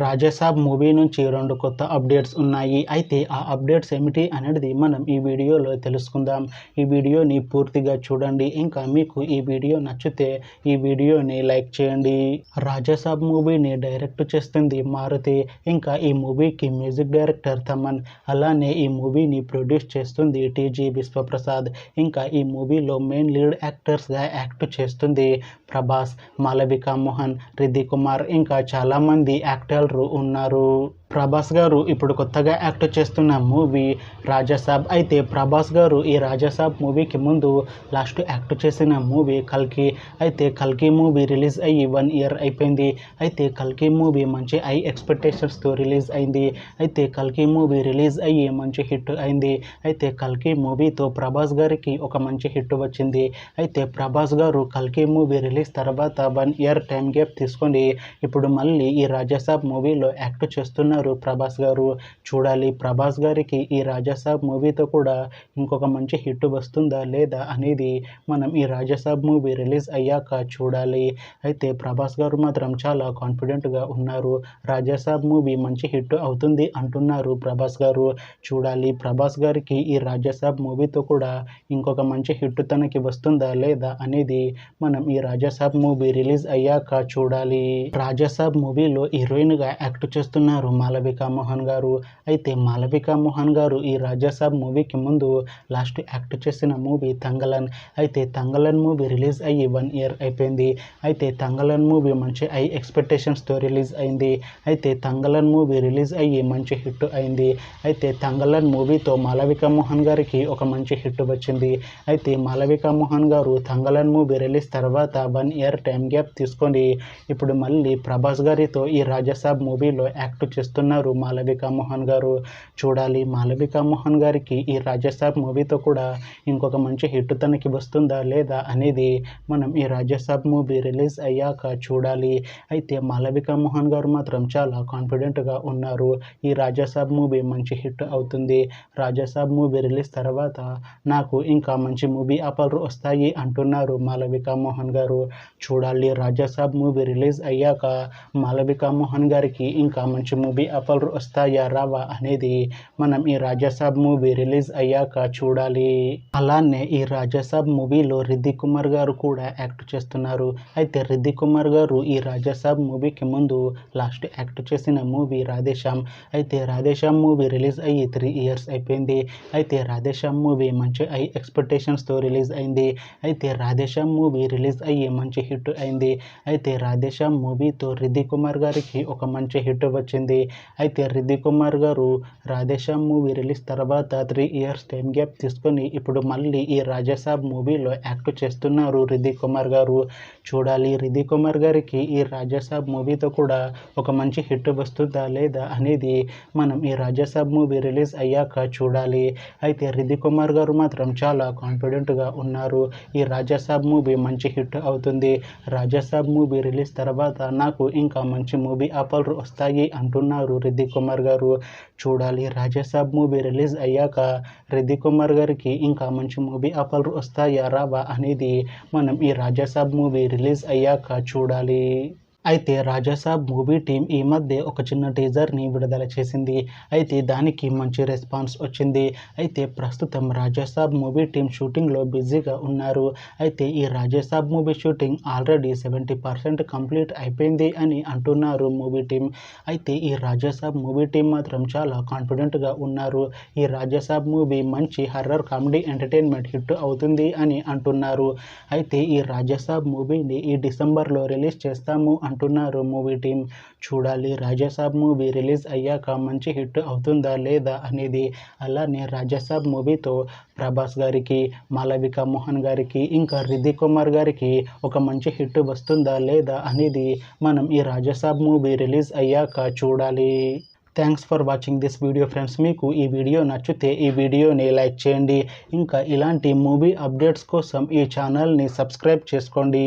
Raja Saab movie నుంచి 2 కొత్త updates ఉన్నాయి. అయితే ఆ అప్డేట్స్ ఏమిటి అనేది మనం ఈ వీడియోలో తెలుసుకుందాం. ఈ వీడియోని పూర్తిగా చూడండి. ఇంకా మీకు ఈ వీడియో నచ్చితే ఈ వీడియోని లైక్ చేయండి. రాజాసాబ్ మూవీని డైరెక్ట్ చేస్తుంది మారుతి. ఇంకా ఈ మూవీకి మ్యూజిక్ డైరెక్టర్ తమన్. అలానే ఈ మూవీని ప్రొడ్యూస్ చేస్తుంది టీజీ విశ్వప్రసాద్. ఇంకా ఈ మూవీలో మెయిన్ లీడ్ యాక్టర్స్గా యాక్ట్ చేస్తుంది ప్రభాస్, మాళవిక మోహన్, రిద్ధి కుమార్ ఇంకా చాలామంది యాక్టర్లు ఉన్నారు. ప్రభాస్ గారు ఇప్పుడు కొత్తగా యాక్ట్ చేస్తున్న మూవీ రాజాసాబ్. అయితే ప్రభాస్ గారు ఈ రాజాసాబ్ మూవీకి ముందు లాస్ట్ యాక్ట్ చేసిన మూవీ కల్కి. అయితే కల్కి మూవీ రిలీజ్ అయ్యి 1 ఇయర్ అయిపోయింది. అయితే కల్కి మూవీ మంచి హై ఎక్స్పెక్టేషన్స్తో రిలీజ్ అయింది. అయితే కల్కి మూవీ రిలీజ్ అయ్యి మంచి హిట్ అయింది. అయితే కల్కి మూవీతో ప్రభాస్ గారికి ఒక మంచి హిట్ వచ్చింది. అయితే ప్రభాస్ గారు కల్కి మూవీ రిలీజ్ తర్వాత 1 ఇయర్ టైం గ్యాప్ తీసుకొని ఇప్పుడు మళ్ళీ ఈ రాజాసాబ్ మూవీలో యాక్ట్ చేస్తున్నారు ప్రభాస్ గారు. చూడాలి ప్రభాస్ గారికి ఈ రాజాసాబ్ మూవీతో కూడా ఇంకొక మంచి హిట్ వస్తుందా లేదా అనేది మనం ఈ రాజాసాబ్ మూవీ రిలీజ్ అయ్యాక చూడాలి. అయితే ప్రభాస్ గారు మాత్రం చాలా కాన్ఫిడెంట్గా ఉన్నారు. రాజాసాబ్ మూవీ మంచి హిట్ అవుతుంది అంటున్నారు ప్రభాస్ గారు. చూడాలి ప్రభాస్ గారికి ఈ రాజాసాబ్ మూవీతో కూడా ఇంకొక మంచి హిట్ తనకి వస్తుందా లేదా అనేది మనం ఈ రాజాసాబ్ మూవీ రిలీజ్ అయ్యాక చూడాలి. రాజాసాబ్ మూవీలో హీరోయిన్గా యాక్ట్ చేస్తున్నారు మాళవిక మోహన్ గారు. అయితే మాళవిక మోహన్ గారు ఈ రాజాసాబ్ మూవీకి ముందు లాస్ట్ యాక్ట్ చేసిన మూవీ తంగలన్. అయితే తంగలన్ మూవీ రిలీజ్ అయ్యి 1 ఇయర్ అయిపోయింది. అయితే తంగలన్ మూవీ మంచి హై ఎక్స్పెక్టేషన్స్తో రిలీజ్ అయింది. అయితే తంగలన్ మూవీ రిలీజ్ అయ్యి మంచి హిట్ అయింది. అయితే తంగలన్ మూవీతో మాళవిక మోహన్ గారికి ఒక మంచి హిట్ వచ్చింది. అయితే మాళవిక మోహన్ గారు తంగలన్ మూవీ రిలీజ్ తర్వాత 1 ఇయర్ టైం గ్యాప్ తీసుకొని ఇప్పుడు మళ్ళీ ప్రభాస్ గారితో ఈ రాజాసాబ్ మూవీలో యాక్ట్ చేస్తున్నారు మాళవిక మోహన్ గారు. చూడాలి మాళవిక మోహన్ గారికి ఈ రాజాసాబ్ మూవీతో కూడా ఇంకొక మంచి హిట్ తనకి వస్తుందా లేదా అనేది మనం ఈ రాజాసాబ్ మూవీ రిలీజ్ అయ్యాక చూడాలి. అయితే మాళవిక మోహన్ గారు మాత్రం చాలా కాన్ఫిడెంట్గా ఉన్నారు. ఈ రాజాసాబ్ మూవీ మంచి హిట్ అవుతుంది. రాజాసాబ్ మూవీ రిలీజ్ తర్వాత నాకు ఇంకా మంచి మూవీ ఆఫర్లు వస్తాయి అంటున్నారు మాళవిక మోహన్ గారు. చూడాలి రాజాసాబ్ మూవీ రిలీజ్ అయ్యాక మాళవిక మోహన్ గారికి ఇంకా మంచి మూవీ ఆఫర్లు వస్తాయా రావా అనేది మనం ఈ రాజాసాబ్ మూవీ రిలీజ్ అయ్యాక చూడాలి. అలానే ఈ రాజాసాబ్ మూవీలో రిద్ధి కుమార్ గారు కూడా యాక్ట్ చేస్తున్నారు. అయితే రిద్ధి కుమార్ గారు ఈ రాజాసాబ్ మూవీకి ముందు లాస్ట్ యాక్ట్ చేసిన మూవీ రాధేశ్యామ్. అయితే రాధేశ్యామ్ మూవీ రిలీజ్ అయ్యి 3 ఇయర్స్ అయిపోయింది. అయితే రాధేశ్యామ్ మూవీ మంచి హై ఎక్స్పెక్టేషన్స్తో రిలీజ్ అయింది. అయితే రాధేశ్యామ్ మూవీ రిలీజ్ అయ్యి మంచి హిట్ అయింది. అయితే రాధేశ్యామ్ మూవీతో రిద్ధి కుమార్ గారికి ఒక మంచి హిట్ వచ్చింది. అయితే రిద్ధి కుమార్ గారు రాధేశ్యామ్ మూవీ రిలీజ్ తర్వాత 3 ఇయర్స్ టైం గ్యాప్ తీసుకొని ఇప్పుడు మళ్ళీ ఈ రాజాసాబ్ మూవీలో యాక్ట్ చేస్తున్నారు రిద్ధి కుమార్ గారు. చూడాలి రిద్ధి కుమార్ గారికి ఈ రాజాసాబ్ మూవీతో కూడా ఒక మంచి హిట్ వస్తుందా లేదా అనేది మనం ఈ రాజాసాబ్ మూవీ రిలీజ్ అయ్యాక చూడాలి. అయితే రిద్ధి కుమార్ గారు మాత్రం చాలా కాన్ఫిడెంట్గా ఉన్నారు. ఈ రాజాసాబ్ మూవీ మంచి హిట్ అవుతుంది. రాజాసాబ్ మూవీ రిలీజ్ తర్వాత నాకు ఇంకా మంచి మూవీ ఆఫర్లు వస్తాయి అంటున్నారు రిద్ధి కుమార్ గారు. చూడాలి రాజాసాబ్ మూవీ రిలీజ్ అయ్యాక రిద్ధి కుమార్ గారికి ఇంకా మంచి మూవీ ఆఫర్లు వస్తాయా రావా అనేది మనం ఈ రాజాసాబ్ మూవీ రిలీజ్ అయ్యాక చూడాలి. అయితే రాజాసాబ్ మూవీ టీం ఈ మధ్య ఒక చిన్న టీజర్ని విడుదల చేసింది. అయితే దానికి మంచి రెస్పాన్స్ వచ్చింది. అయితే ప్రస్తుతం రాజాసాబ్ మూవీ టీం షూటింగ్లో బిజీగా ఉన్నారు. అయితే ఈ Raja Saab movie shooting already 70% complete అయిపోయింది అని అంటున్నారు మూవీ టీం. అయితే ఈ రాజాసాబ్ మూవీ టీం మాత్రం చాలా కాన్ఫిడెంట్గా ఉన్నారు. ఈ రాజాసాబ్ మూవీ మంచి హర్రర్ కామెడీ ఎంటర్టైన్మెంట్ హిట్ అవుతుంది అని అంటున్నారు. అయితే ఈ రాజాసాబ్ మూవీని ఈ డిసెంబర్లో రిలీజ్ చేస్తాము అంటున్నారు మూవీ టీం. చూడాలి రాజాసాబ్ మూవీ రిలీజ్ అయ్యాక మంచి హిట్ అవుతుందా లేదా అనేది. అలానే రాజాసాబ్ మూవీతో ప్రభాస్ గారికి, మాళవిక మోహన్ గారికి ఇంకా రిద్ధి కుమార్ గారికి ఒక మంచి హిట్ వస్తుందా లేదా అనేది మనం ఈ రాజాసాబ్ మూవీ రిలీజ్ అయ్యాక చూడాలి. Thanks for watching this video friends. మీకు ఈ వీడియో నచ్చితే ఈ వీడియోని లైక్ చేయండి. ఇంకా ఇలాంటి మూవీ అప్డేట్స్ కోసం ఈ ఛానల్ని సబ్స్క్రైబ్ చేసుకోండి.